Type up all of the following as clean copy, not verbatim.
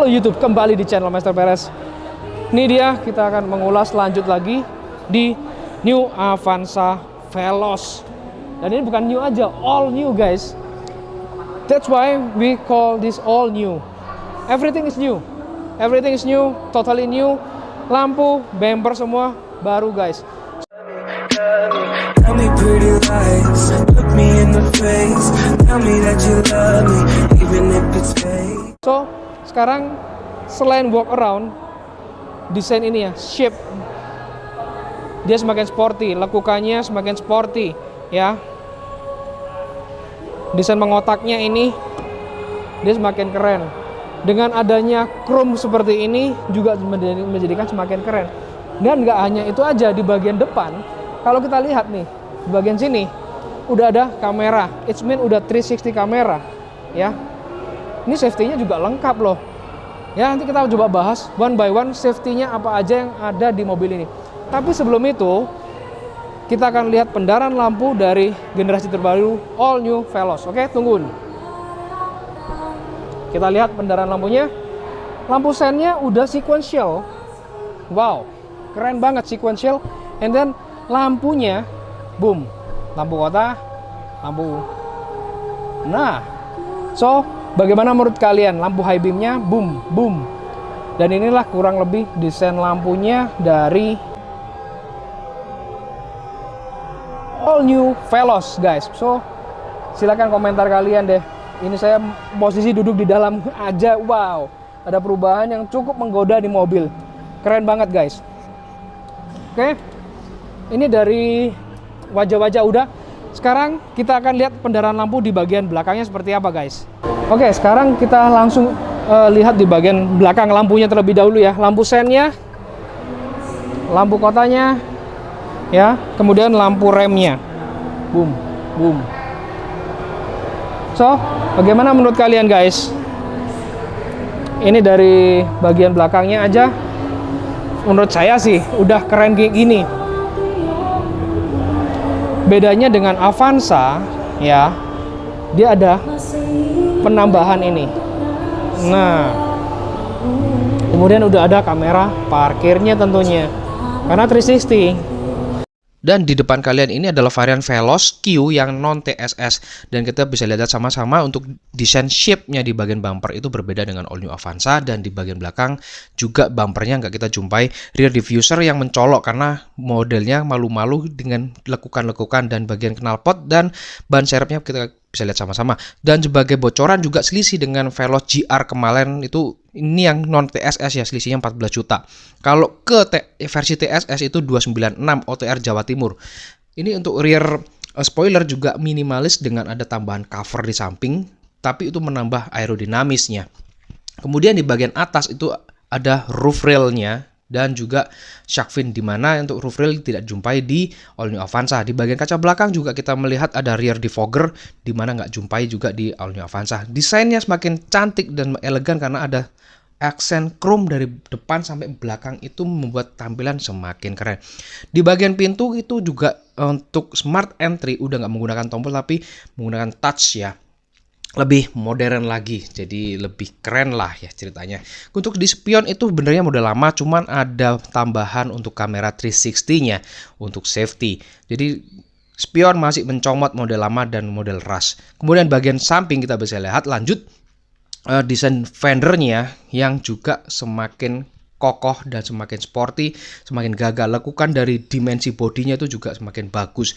Halo YouTube, kembali di channel Master Perez. Ini dia, kita akan mengulas lanjut lagi di New Avanza Veloz. Dan ini bukan new aja, all new guys. That's why we call this all new. Everything is new. Everything is new, totally new. Lampu, bumper semua baru guys. Tell me pretty lies, look me in the face, tell me that you love me, even if it's fake. So, sekarang selain walk around, desain ini ya, shape dia semakin sporty, lekukannya semakin sporty ya. Desain mengotaknya ini dia semakin keren. Dengan adanya chrome seperti ini juga menjadikan semakin keren. Dan nggak hanya itu aja, di bagian depan kalau kita lihat nih, di bagian sini udah ada kamera. It means udah 360 kamera ya. Ini safety-nya juga lengkap loh. Ya, nanti kita coba bahas one by one safety-nya apa aja yang ada di mobil ini. Tapi sebelum itu, kita akan lihat pendaran lampu dari generasi terbaru all new Veloz. Oke, tungguin. Kita lihat pendaran lampunya. Lampu sennya udah sequential. Wow, keren banget sequential. And then lampunya, boom, lampu kota, lampu. Nah, so bagaimana menurut kalian lampu high beamnya? Boom, boom. Dan inilah kurang lebih desain lampunya dari all new Veloz guys. So silakan komentar kalian deh. Ini saya posisi duduk di dalam aja, wow, ada perubahan yang cukup menggoda di mobil. Keren banget guys. Oke, ini dari wajah-wajah udah. Sekarang kita akan lihat pendaran lampu di bagian belakangnya seperti apa guys. Oke, sekarang kita langsung lihat di bagian belakang lampunya terlebih dahulu ya. Lampu sennya, lampu kotanya ya, kemudian lampu remnya. Boom, boom. So, bagaimana menurut kalian guys? Ini dari bagian belakangnya aja. Menurut saya sih udah keren kayak gini. Bedanya dengan Avanza ya, dia ada penambahan ini. Nah, kemudian udah ada kamera parkirnya tentunya, karena 360. Dan di depan kalian ini adalah varian Veloz Q yang non TSS. Dan kita bisa lihat sama-sama untuk desain shape-nya di bagian bumper itu berbeda dengan all new Avanza. Dan di bagian belakang juga bumpernya nggak kita jumpai rear diffuser yang mencolok, karena modelnya malu-malu dengan lekukan-lekukan. Dan bagian knalpot dan ban serepnya kita bisa lihat sama-sama. Dan sebagai bocoran juga selisih dengan Veloz GR kemarin itu, ini yang non TSS ya, selisihnya 14 juta. Kalau ke versi TSS itu 296 OTR Jawa Timur. Ini untuk rear spoiler juga minimalis dengan ada tambahan cover di samping, tapi itu menambah aerodinamisnya. Kemudian di bagian atas itu ada roof rail-nya dan juga shark fin, di mana untuk roof rail tidak jumpai di all new Avanza. Di bagian kaca belakang juga kita melihat ada rear defogger, di mana nggak jumpai juga di all new Avanza. Desainnya semakin cantik dan elegan karena ada aksen chrome dari depan sampai belakang, itu membuat tampilan semakin keren. Di bagian pintu itu juga untuk smart entry udah nggak menggunakan tombol tapi menggunakan touch ya. Lebih modern lagi, jadi lebih keren lah ya ceritanya. Untuk di spion itu benernya model lama, cuman ada tambahan untuk kamera 360-nya untuk safety. Jadi spion masih mencomot model lama dan model rush. Kemudian bagian samping kita bisa lihat lanjut desain fendernya yang juga semakin kokoh dan semakin sporty, semakin gagah. Lekukan dari dimensi bodinya itu juga semakin bagus.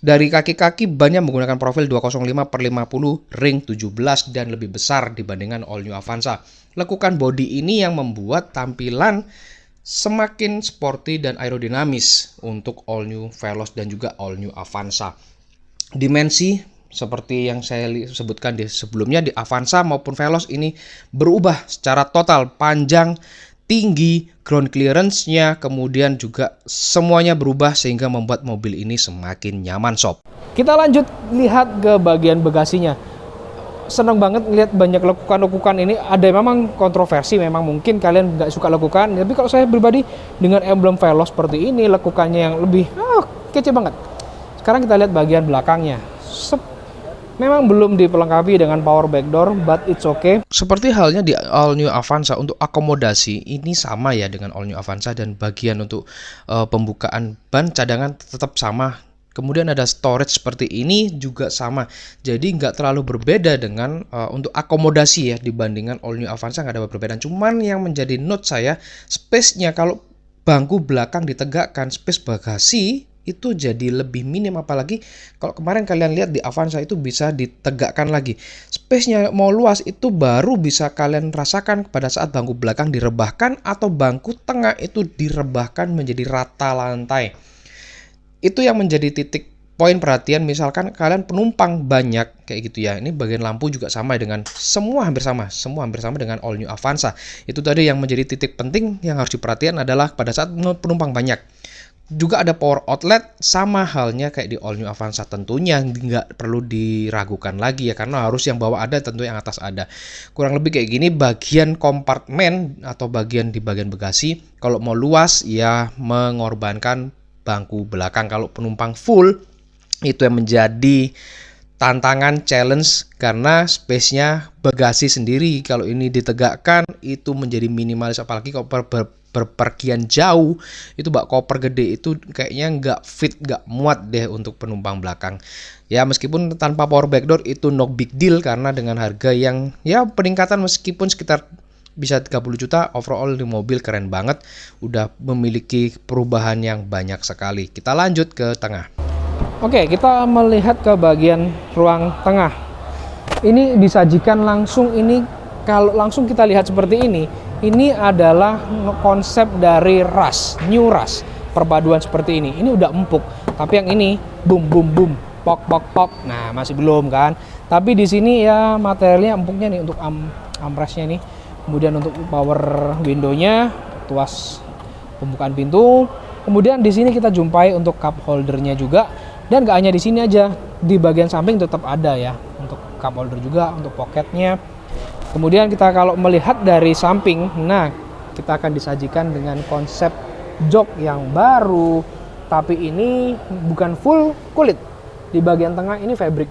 Dari kaki-kaki banyak menggunakan profil 205/50 ring 17 dan lebih besar dibandingkan all new Avanza. Lekukan bodi ini yang membuat tampilan semakin sporty dan aerodinamis untuk all new Veloz dan juga all new Avanza. Dimensi seperti yang saya sebutkan di sebelumnya, di Avanza maupun Veloz ini berubah secara total, panjang, tinggi, ground clearance-nya, kemudian juga semuanya berubah sehingga membuat mobil ini semakin nyaman sob. Kita lanjut lihat ke bagian bagasinya. Senang banget lihat banyak lekukan-lekukan ini. Ada memang kontroversi, memang mungkin kalian nggak suka lekukan, tapi kalau saya pribadi dengan emblem Veloz seperti ini, lekukannya yang lebih kece banget. Sekarang kita lihat bagian belakangnya. Memang belum dipelengkapi dengan power backdoor, but it's okay. Seperti halnya di All New Avanza, untuk akomodasi ini sama ya dengan All New Avanza, dan bagian untuk pembukaan ban cadangan tetap sama. Kemudian ada storage seperti ini juga sama. Jadi nggak terlalu berbeda dengan untuk akomodasi ya, dibandingkan All New Avanza nggak ada perbedaan. Cuman yang menjadi note saya, space-nya kalau bangku belakang ditegakkan, space bagasi itu jadi lebih minim, apalagi kalau kemarin kalian lihat di Avanza itu bisa ditegakkan lagi. Space-nya mau luas itu baru bisa kalian rasakan pada saat bangku belakang direbahkan atau bangku tengah itu direbahkan menjadi rata lantai. Itu yang menjadi titik poin perhatian misalkan kalian penumpang banyak kayak gitu ya. Ini bagian lampu juga sama dengan semua hampir sama dengan All New Avanza. Itu tadi yang menjadi titik penting yang harus diperhatikan adalah pada saat penumpang banyak. Juga ada power outlet, sama halnya kayak di All New Avanza, tentunya nggak perlu diragukan lagi ya, karena harus yang bawah ada, tentu yang atas ada. Kurang lebih kayak gini bagian kompartemen atau bagian di bagian bagasi. Kalau mau luas ya mengorbankan bangku belakang. Kalau penumpang full itu yang menjadi tantangan, challenge, karena space-nya bagasi sendiri kalau ini ditegakkan itu menjadi minimalis, apalagi kalau berpergian jauh itu bak koper gede itu kayaknya nggak fit, nggak muat deh untuk penumpang belakang ya. Meskipun tanpa power backdoor itu no big deal, karena dengan harga yang ya peningkatan meskipun sekitar bisa 30 juta, overall di mobil keren banget, udah memiliki perubahan yang banyak sekali. Kita lanjut ke tengah. Oke, kita melihat ke bagian ruang tengah. Ini disajikan langsung, ini kalau langsung kita lihat seperti ini adalah konsep dari Rush, New Rush, perpaduan seperti ini. Ini udah empuk, tapi yang ini boom boom boom, pok pok pok. Nah, masih belum kan? Tapi di sini ya materialnya empuknya nih untuk armrestnya nih. Kemudian untuk power window-nya, tuas pembukaan pintu. Kemudian di sini kita jumpai untuk cup holdernya juga. Dan gak hanya di sini aja, di bagian samping tetap ada ya untuk cup holder juga, untuk pocketnya. Kemudian kita kalau melihat dari samping, nah kita akan disajikan dengan konsep jok yang baru, tapi ini bukan full kulit. Di bagian tengah ini fabric.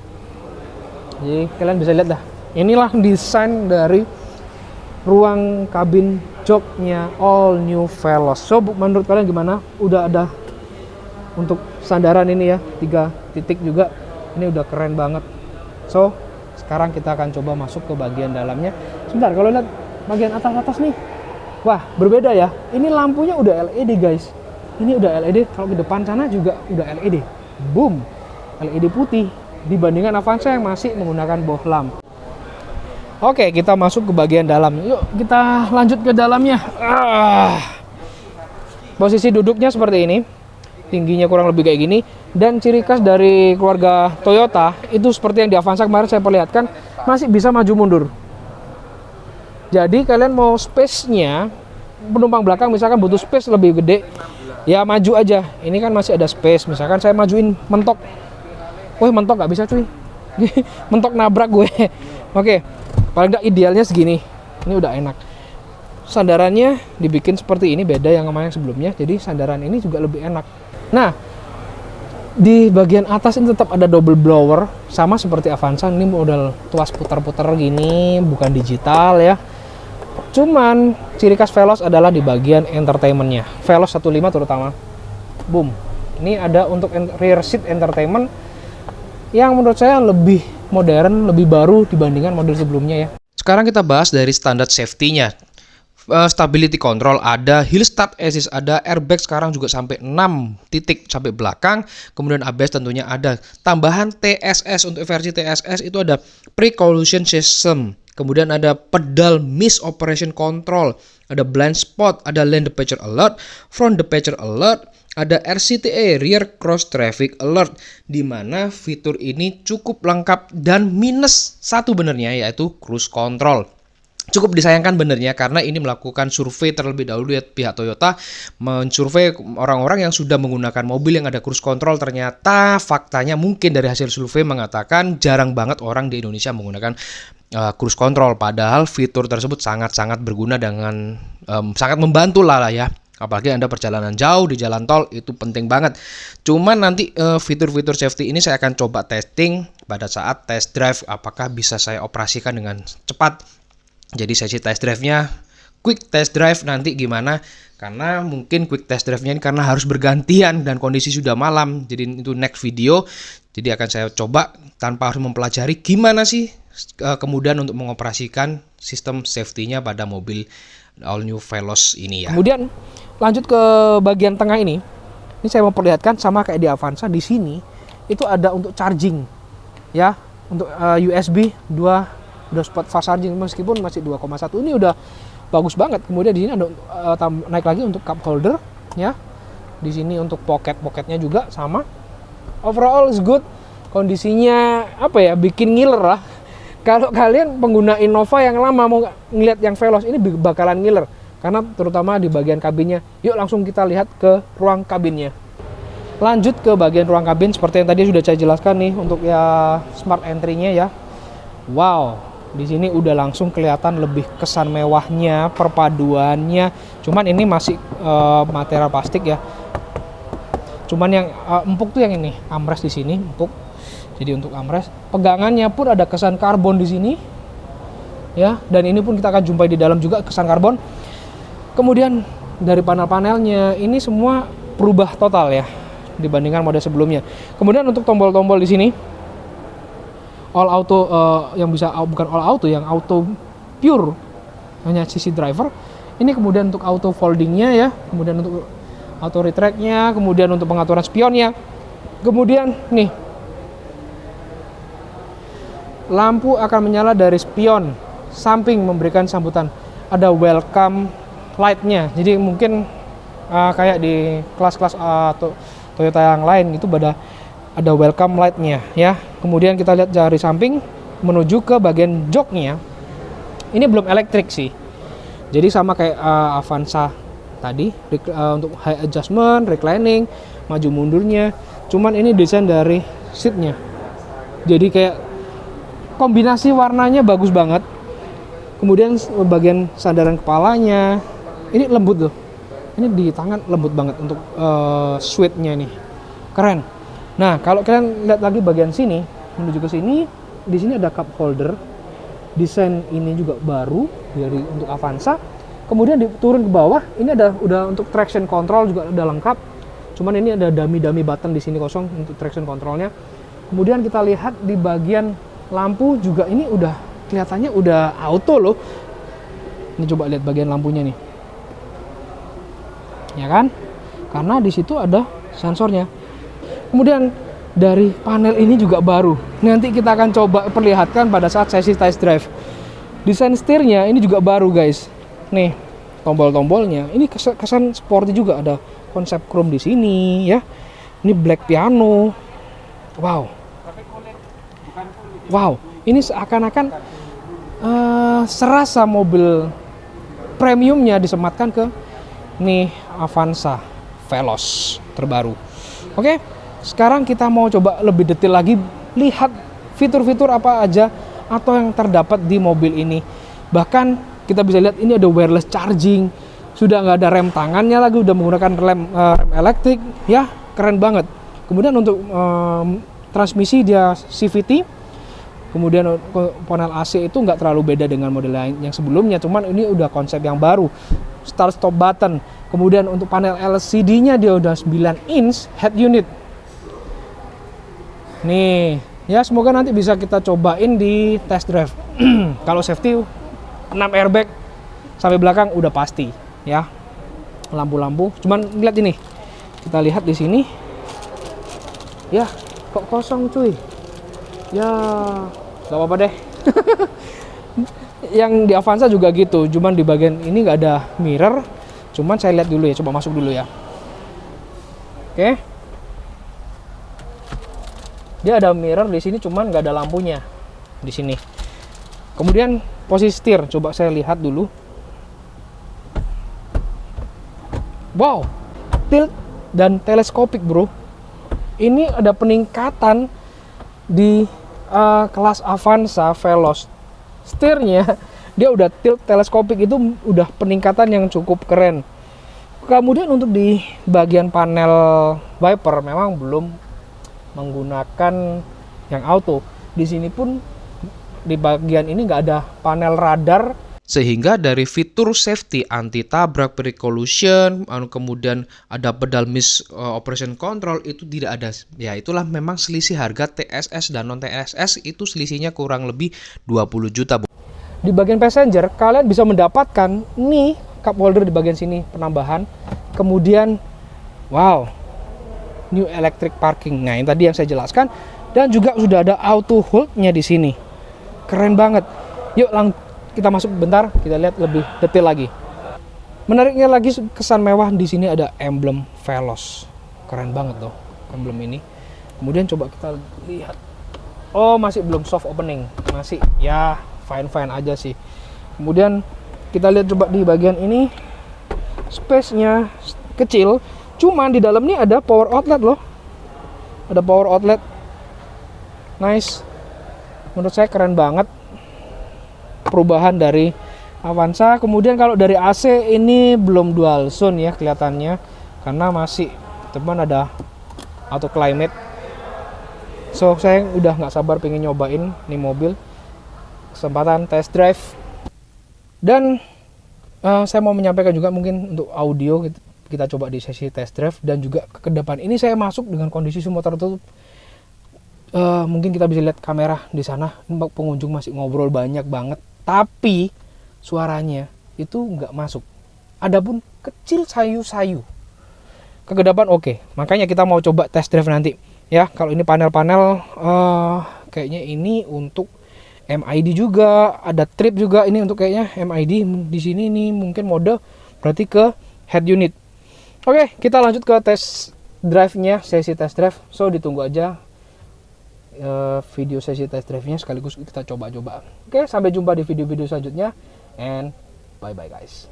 Jadi kalian bisa lihat dah. Inilah desain dari ruang kabin joknya All New Veloz. So menurut kalian gimana? Udah ada untuk sandaran ini ya, 3 titik juga. Ini udah keren banget. So sekarang kita akan coba masuk ke bagian dalamnya. Sebentar, kalau lihat bagian atas nih, wah berbeda ya. Ini lampunya udah LED guys. Ini udah LED. Kalau di depan sana juga udah LED. Boom, LED putih dibandingkan Avanza yang masih menggunakan bohlam. Oke, kita masuk ke bagian dalam. Yuk kita lanjut ke dalamnya. Posisi duduknya seperti ini. Tingginya kurang lebih kayak gini. Dan ciri khas dari keluarga Toyota itu seperti yang di Avanza kemarin saya perlihatkan, masih bisa maju mundur. Jadi kalian mau space-nya, penumpang belakang misalkan butuh space lebih gede, ya maju aja. Ini kan masih ada space. Misalkan saya majuin mentok, wah mentok nggak bisa cuy. Mentok nabrak gue. Oke, paling nggak idealnya segini. Ini udah enak. Sandarannya dibikin seperti ini, beda yang kemarin sebelumnya. Jadi sandaran ini juga lebih enak. Nah, di bagian atas ini tetap ada double blower, sama seperti Avanza. Ini model tuas putar-putar gini, bukan digital ya. Cuman ciri khas Veloz adalah di bagian entertainmentnya. Veloz 15 terutama. Boom. Ini ada untuk rear seat entertainment yang menurut saya lebih modern, lebih baru dibandingkan model sebelumnya ya. Sekarang kita bahas dari standar safety-nya. Stability control ada, hill start assist ada, airbag sekarang juga sampai 6 titik sampai belakang. Kemudian ABS tentunya ada. Tambahan TSS, untuk versi TSS itu ada pre-collision system. Kemudian ada pedal miss operation control, ada blind spot, ada lane departure alert, front departure alert, ada RCTA rear cross traffic alert, di mana fitur ini cukup lengkap dan minus satu benernya, yaitu cruise control. Cukup disayangkan benernya karena ini melakukan survei terlebih dahulu ya, pihak Toyota mensurvei orang-orang yang sudah menggunakan mobil yang ada cruise control. Ternyata faktanya mungkin dari hasil survei mengatakan jarang banget orang di Indonesia menggunakan cruise control, padahal fitur tersebut sangat-sangat berguna dengan sangat membantu lah ya Apalagi Anda perjalanan jauh di jalan tol, itu penting banget. Cuman nanti fitur-fitur safety ini saya akan coba testing pada saat test drive, apakah bisa saya operasikan dengan cepat. Jadi sesi test drive-nya, quick test drive nanti gimana? Karena mungkin quick test drive-nya ini karena harus bergantian dan kondisi sudah malam. Jadi itu next video. Jadi akan saya coba tanpa harus mempelajari gimana sih kemudian untuk mengoperasikan sistem safety-nya pada mobil all new Veloz ini ya. Kemudian lanjut ke bagian tengah ini. Ini saya mau perlihatkan sama kayak di Avanza, di sini itu ada untuk charging ya, untuk USB 2 udah spot fast charging meskipun masih 2,1, ini udah bagus banget. Kemudian di sini ada naik lagi untuk cup holder ya. Di sini untuk pocketnya juga sama. Overall is good. Kondisinya apa ya, bikin ngiler lah. Kalau kalian pengguna Innova yang lama mau ngeliat yang Veloz ini bakalan ngiler. Karena terutama di bagian kabinnya. Yuk langsung kita lihat ke ruang kabinnya. Lanjut ke bagian ruang kabin seperti yang tadi sudah saya jelaskan nih untuk ya smart entry-nya ya. Wow, di sini udah langsung kelihatan lebih kesan mewahnya, perpaduannya. Cuman ini masih material plastik ya. Cuman yang empuk tuh yang ini, armrest di sini empuk. Jadi untuk armrest, pegangannya pun ada kesan karbon di sini. Ya, dan ini pun kita akan jumpai di dalam juga kesan karbon. Kemudian dari panel-panelnya ini semua berubah total ya dibandingkan model sebelumnya. Kemudian untuk tombol-tombol di sini all auto, yang bisa bukan all auto, yang auto pure hanya sisi driver. Ini kemudian untuk auto foldingnya ya, kemudian untuk auto retract-nya, kemudian untuk pengaturan spionnya. Kemudian nih, lampu akan menyala dari spion samping memberikan sambutan. Ada welcome light-nya. Jadi mungkin kayak di kelas-kelas Toyota yang lain itu ada welcome light-nya ya. Kemudian kita lihat dari samping menuju ke bagian joknya. Ini belum elektrik sih. Jadi sama kayak Avanza tadi untuk high adjustment, reclining, maju mundurnya. Cuman ini desain dari seatnya. Jadi kayak kombinasi warnanya bagus banget. Kemudian bagian sandaran kepalanya ini lembut loh. Ini di tangan lembut banget untuk suite-nya nih. Keren. Nah, kalau kalian lihat lagi bagian sini menuju ke sini, di sini ada cup holder. Desain ini juga baru dari untuk Avanza. Kemudian turun ke bawah, ini udah untuk traction control juga udah lengkap. Cuman ini ada dummy button di sini kosong untuk traction controlnya. Kemudian kita lihat di bagian lampu juga ini udah kelihatannya udah auto loh. Ini coba lihat bagian lampunya nih. Ya kan? Karena di situ ada sensornya. Kemudian dari panel ini juga baru. Nanti kita akan coba perlihatkan pada saat sesi test drive. Desain setirnya ini juga baru guys. Nih, tombol-tombolnya. Ini kesan sporty juga, ada konsep chrome di sini ya. Ini black piano. Wow. Wow, ini seakan-akan serasa mobil premiumnya disematkan ke nih Avanza Veloz terbaru. Oke, sekarang kita mau coba lebih detail lagi lihat fitur-fitur apa aja atau yang terdapat di mobil ini. Bahkan kita bisa lihat ini ada wireless charging, sudah nggak ada rem tangannya lagi, udah menggunakan rem elektrik, ya keren banget. Kemudian untuk transmisi dia CVT. Kemudian panel AC itu nggak terlalu beda dengan model lain yang sebelumnya, cuman ini udah konsep yang baru. Start stop button. Kemudian untuk panel LCD-nya dia udah 9 inch head unit. Nih, ya semoga nanti bisa kita cobain di test drive. Kalau safety 6 airbag sampai belakang udah pasti, ya. Lampu-lampu, cuman lihat ini. Kita lihat di sini. Ya, kok kosong cuy. Ya, gak apa-apa deh. Yang di Avanza juga gitu, cuman di bagian ini nggak ada mirror. Cuman saya lihat dulu ya, coba masuk dulu ya. Oke. Dia ada mirror di sini, cuman nggak ada lampunya di sini. Kemudian posisi setir, coba saya lihat dulu. Wow, tilt dan teleskopik bro. Ini ada peningkatan di kelas Avanza Veloz. Setirnya dia udah tilt teleskopik, itu udah peningkatan yang cukup keren. Kemudian untuk di bagian panel wiper memang belum menggunakan yang auto. Di sini pun di bagian ini nggak ada panel radar, sehingga dari fitur safety anti tabrak, brake collision, kemudian ada pedal miss operation control itu tidak ada. Ya itulah memang selisih harga TSS dan non TSS itu selisihnya kurang lebih 20 juta. Di bagian passenger kalian bisa mendapatkan nih cup holder di bagian sini penambahan. Kemudian wow, new electric parking. Nah, ini tadi yang saya jelaskan, dan juga sudah ada auto hold-nya di sini. Keren banget. Yuk kita masuk bentar, kita lihat lebih detail lagi. Menariknya lagi kesan mewah di sini ada emblem Veloz. Keren banget loh emblem ini. Kemudian coba kita lihat. Oh, masih belum soft opening. Masih ya fine-fine aja sih. Kemudian kita lihat coba di bagian ini, space-nya kecil, cuman di dalam ini ada power outlet loh. Ada power outlet. Nice. Menurut saya keren banget perubahan dari Avanza. Kemudian kalau dari AC ini belum dual zone ya kelihatannya, karena masih teman ada auto climate. So saya udah nggak sabar pengen nyobain nih mobil. Kesempatan test drive. Dan saya mau menyampaikan juga mungkin untuk audio kita coba di sesi test drive, dan juga ke depan ini saya masuk dengan kondisi semua tertutup. Mungkin kita bisa lihat kamera di sana, pengunjung masih ngobrol banyak banget, tapi suaranya itu nggak masuk. Adapun kecil sayu-sayu. Ke depan oke. Makanya kita mau coba test drive nanti. Ya, kalau ini panel-panel kayaknya ini untuk MID juga, ada trip juga ini untuk kayaknya MID di sini nih mungkin mode berarti ke head unit. Oke, kita lanjut ke test drive-nya, sesi test drive. So ditunggu aja video sesi test drive-nya sekaligus kita coba-coba. Oke, sampai jumpa di video-video selanjutnya and bye bye guys.